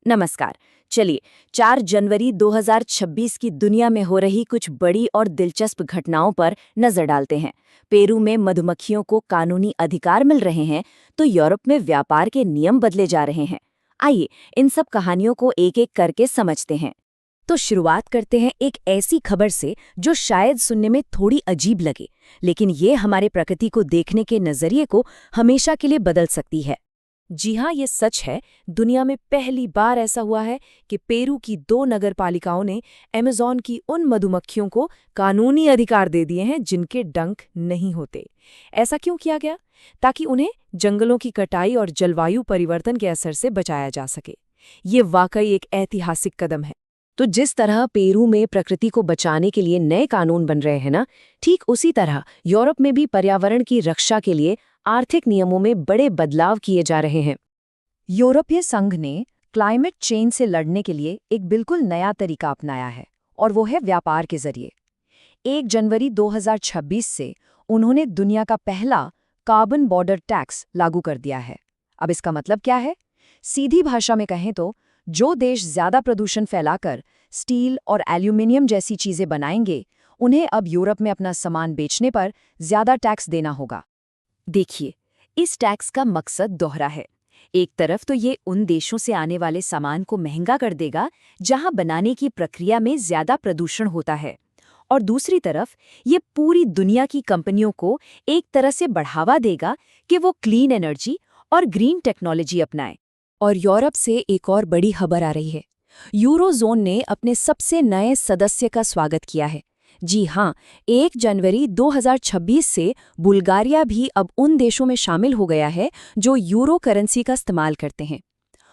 नमस्कार। चलिए 4 जनवरी 2026 की दुनिया में हो रही कुछ बड़ी और दिलचस्प घटनाओं पर नजर डालते हैं। पेरू में मधुमक्खियों को कानूनी अधिकार मिल रहे हैं, तो यूरोप में व्यापार के नियम बदले जा रहे हैं। आइए इन सब कहानियों को एक एक करके समझते हैं। तो शुरुआत करते हैं एक ऐसी खबर से जो शायद सुनने में थोड़ी अजीब लगे, लेकिन ये हमारे प्रकृति को देखने के नजरिए को हमेशा के लिए बदल सकती है। जी हाँ, ये सच है। दुनिया में पहली बार ऐसा हुआ है कि पेरू की 2 नगरपालिकाओं ने अमेज़न की उन मधुमक्खियों को कानूनी अधिकार दे दिए हैं जिनके डंक नहीं होते। ऐसा क्यों किया गया? ताकि उन्हें जंगलों की कटाई और जलवायु परिवर्तन के असर से बचाया जा सके। ये वाकई एक ऐतिहासिक कदम है। तो जिस तरह पेरू में प्रकृति को बचाने के लिए नए कानून बन रहे हैं ना, ठीक उसी तरह यूरोप में भी पर्यावरण की रक्षा के लिए आर्थिक नियमों में बड़े बदलाव किए जा रहे हैं। यूरोपीय संघ ने क्लाइमेट चेंज से लड़ने के लिए एक बिल्कुल नया तरीका अपनाया है, और वो है व्यापार के जरिए। 1 जनवरी 2026 से उन्होंने दुनिया का पहला कार्बन बॉर्डर टैक्स लागू कर दिया है। अब इसका मतलब क्या है? सीधी भाषा में कहें तो जो देश ज्यादा प्रदूषण फैलाकर स्टील और एल्यूमिनियम जैसी चीजें बनाएंगे, उन्हें अब यूरोप में अपना सामान बेचने पर ज्यादा टैक्स देना होगा। देखिए, इस टैक्स का मकसद दोहरा है। एक तरफ तो ये उन देशों से आने वाले सामान को महंगा कर देगा जहां बनाने की प्रक्रिया में ज्यादा प्रदूषण होता है, और दूसरी तरफ ये पूरी दुनिया की कंपनियों को एक तरह से बढ़ावा देगा कि वो क्लीन एनर्जी और ग्रीन टेक्नोलॉजी अपनाएं। और यूरोप से एक और बड़ी खबर आ रही है। यूरोजोन ने अपने सबसे नए सदस्य का स्वागत किया है। जी हाँ, 1 जनवरी 2026 से बुल्गारिया भी अब उन देशों में शामिल हो गया है जो यूरो करेंसी का इस्तेमाल करते हैं,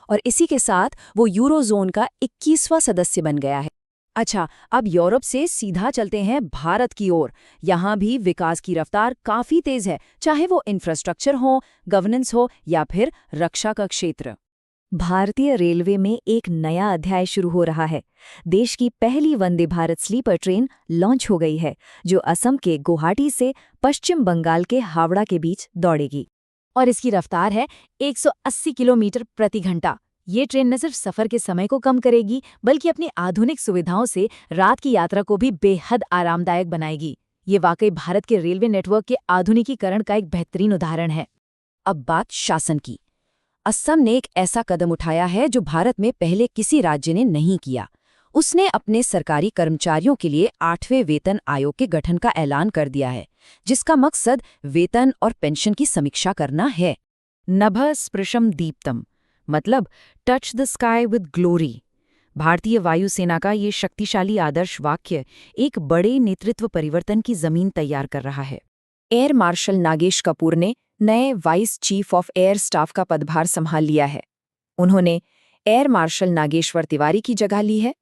और इसी के साथ वो यूरोजोन का 21वां सदस्य बन गया है। अच्छा, अब यूरोप से सीधा चलते हैं भारत की ओर। यहाँ भी विकास की रफ्तार काफी तेज है, चाहे वो इंफ्रास्ट्रक्चर हो, गवर्नेंस हो या फिर रक्षा का क्षेत्र। भारतीय रेलवे में एक नया अध्याय शुरू हो रहा है। देश की पहली Vande Bharat sleeper train launch हो गई है, जो असम के गुवाहाटी से पश्चिम बंगाल के हावड़ा के बीच दौड़ेगी, और इसकी रफ्तार है 180 किलोमीटर प्रति घंटा। ये ट्रेन न सिर्फ सफर के समय को कम करेगी, बल्कि अपनी आधुनिक सुविधाओं से रात की यात्रा को भी बेहद आरामदायक बनाएगी। ये वाकई भारत के रेलवे नेटवर्क के आधुनिकीकरण का एक बेहतरीन उदाहरण है। अब बात शासन की। असम ने एक ऐसा कदम उठाया है जो भारत में पहले किसी राज्य ने नहीं किया। उसने अपने सरकारी कर्मचारियों के लिए 8वें वेतन आयोग के गठन का ऐलान कर दिया है, जिसका मकसद वेतन और पेंशन की समीक्षा करना है। नभः स्पृशम दीप्तम, मतलब touch the sky with glory. भारतीय वायुसेना का ये शक्तिशाली आदर्श वाक्य एक बड़े नेतृत्व परिवर्तन की जमीन तैयार कर रहा है। एयर मार्शल नागेश कपूर ने नए vice chief of air staff का पदभार संभाल लिया है। उन्होंने एयर मार्शल नागेश्वर तिवारी की जगह ली है।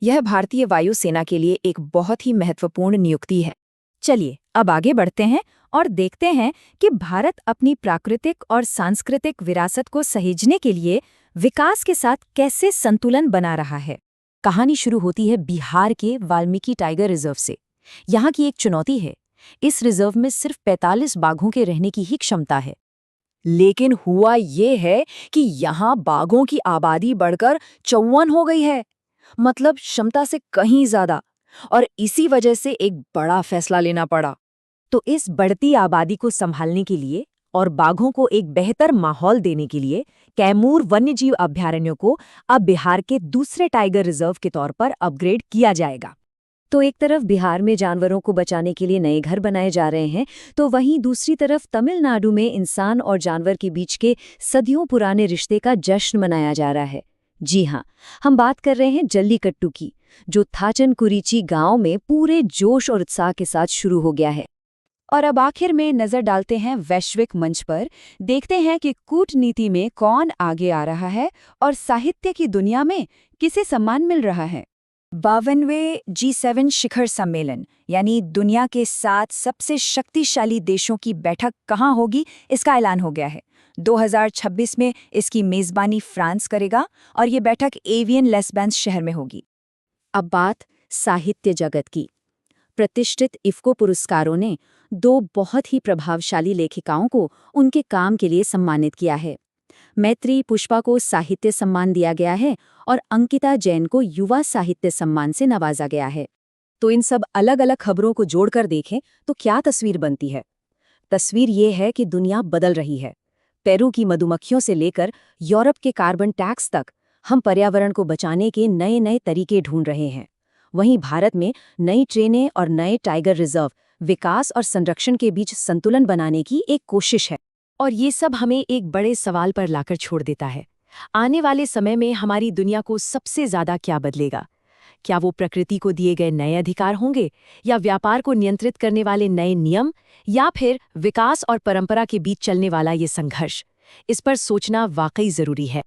यह भारतीय वायुसेना के लिए एक बहुत ही महत्वपूर्ण नियुक्ति है। चलिए अब आगे बढ़ते हैं और देखते हैं कि भारत अपनी प्राकृतिक और सांस्कृतिक विरासत को सहेजने के लिए विकास के साथ कैसे संतुलन बना रहा है। कहानी शुरू होती है बिहार के वाल्मीकि टाइगर रिजर्व से। यहाँ की एक चुनौती है, इस रिजर्व में सिर्फ 45 बाघों के रहने की ही क्षमता है। लेकिन हुआ ये है कि यहाँ बाघों की आबादी बढ़कर 54 हो गई है, मतलब क्षमता से कहीं ज्यादा, और इसी वजह से एक बड़ा फैसला लेना पड़ा। तो इस बढ़ती आबादी को संभालने के लिए और बाघों को एक बेहतर माहौल देने के लिए कैमूर वन्यजीव अभयारण्य को अब बिहार के दूसरे टाइगर रिजर्व के तौर पर अपग्रेड किया जाएगा। तो एक तरफ बिहार में जानवरों को बचाने के लिए नए घर बनाए जा रहे हैं, तो वहीं दूसरी तरफ तमिलनाडु में इंसान और जानवर के बीच के सदियों पुराने रिश्ते का जश्न मनाया जा रहा है। जी हाँ, हम बात कर रहे हैं जल्लीकट्टू की, जो थाचनकुरिची गांव में पूरे जोश और उत्साह के साथ शुरू हो गया है। और अब आखिर में नजर डालते हैं वैश्विक मंच पर। देखते हैं कि कूटनीति में कौन आगे आ रहा है और साहित्य की दुनिया में किसे सम्मान मिल रहा है। 52वें G7 शिखर सम्मेलन, यानी दुनिया के 7 सबसे शक्तिशाली देशों की बैठक कहाँ होगी, इसका ऐलान हो गया है। 2026 में इसकी मेजबानी फ्रांस करेगा, और ये बैठक एवियन लेस्बेंस शहर में होगी। अब बात साहित्य जगत की। प्रतिष्ठित इफ्को पुरस्कारों ने 2 बहुत ही प्रभावशाली लेखिकाओं को उनके काम के लिए सम्मानित किया है। मैत्री पुष्पा को साहित्य सम्मान दिया गया है और अंकिता जैन को युवा साहित्य सम्मान से नवाजा गया है। तो इन सब अलग अलग खबरों को जोड़कर देखें तो क्या तस्वीर बनती है? तस्वीर ये है कि दुनिया बदल रही है। पेरू की मधुमक्खियों से लेकर यूरोप के कार्बन टैक्स तक हम पर्यावरण को बचाने के नए नए तरीके ढूंढ रहे हैं। वहीं भारत में नई ट्रेनें और नए टाइगर रिजर्व विकास और संरक्षण के बीच संतुलन बनाने की एक कोशिश है। और ये सब हमें एक बड़े सवाल पर लाकर छोड़ देता है। आने वाले समय में हमारी दुनिया को सबसे ज्यादा क्या बदलेगा? क्या वो प्रकृति को दिए गए नए अधिकार होंगे, या व्यापार को नियंत्रित करने वाले नए नियम, या फिर विकास और परंपरा के बीच चलने वाला ये संघर्ष? इस पर सोचना वाकई जरूरी है।